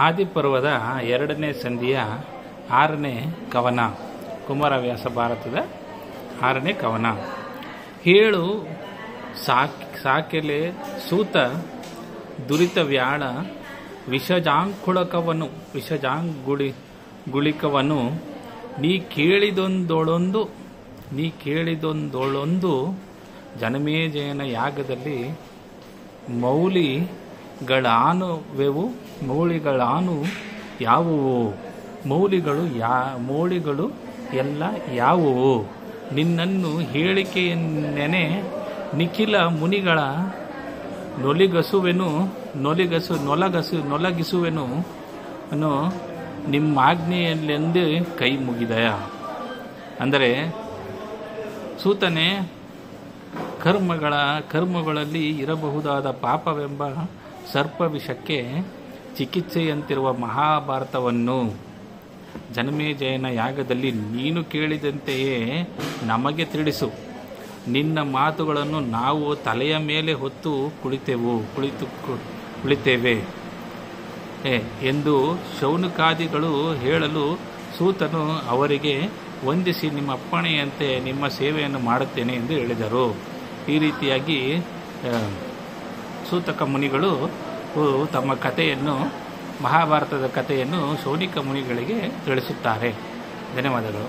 ಆದಿಪರ್ವದ 2ನೇ ಸಂಧಿಯ 6ನೇ ಕವನ, ಕುಮಾರವ್ಯಾಸ ಭಾರತದ 6ನೇ ಕವನ. ಹೇಳು ಸಾಕೆಲೆ ಸೂತ ದುರಿತ ವ್ಯಾಳ ವಿಷಜಾಂಗುಳಿಕವನು ನೀ ಕೇಳಿದೊಂದೊಳೊಂದು ಜನಮೇಜಯನ ಯಾಗದಲ್ಲಿ ಮೌಳಿಗಳಾನು ಯಾವುವು? ಮೌಳಿಗಳು ಎಲ್ಲ ಯಾವುವು? ನಿನ್ನನ್ನು ಹೇಳಿಕೆಯನ್ನೆನೆ ನಿಖಿಲ ಮುನಿಗಳ ನೊಲಗಿಸುವೆನು ನಿಮ್ಮಾಜ್ಞೆಯಲ್ಲೆಂದು ಕೈ ಮುಗಿದಯ. ಅಂದರೆ ಸೂತನೇ, ಕರ್ಮಗಳಲ್ಲಿ ಇರಬಹುದಾದ ಪಾಪವೆಂಬ ಸರ್ಪವಿಷಕ್ಕೆ ಚಿಕಿತ್ಸೆಯಂತಿರುವ ಮಹಾಭಾರತವನ್ನು ಜನಮೇಜಯನ ಯಾಗದಲ್ಲಿ ನೀನು ಕೇಳಿದಂತೆಯೇ ನಮಗೆ ತಿಳಿಸು. ನಿನ್ನ ಮಾತುಗಳನ್ನು ನಾವು ತಲೆಯ ಮೇಲೆ ಹೊತ್ತು ಕುಳಿತೇವೆ ಎಂದು ಶೌನಕಾದಿಗಳು ಹೇಳಲು ಸೂತನು ಅವರಿಗೆ ವಂದಿಸಿ ನಿಮ್ಮ ಅಪ್ಪಣೆಯಂತೆ ನಿಮ್ಮ ಸೇವೆಯನ್ನು ಮಾಡುತ್ತೇನೆ ಎಂದು ಹೇಳಿದರು. ಈ ರೀತಿಯಾಗಿ ಸೂತಕ ಮುನಿಗಳು ತಮ್ಮ ಕಥೆಯನ್ನು, ಮಹಾಭಾರತದ ಕಥೆಯನ್ನು ಶೌನಿಕ ಮುನಿಗಳಿಗೆ ತಿಳಿಸುತ್ತಾರೆ. ಧನ್ಯವಾದಗಳು.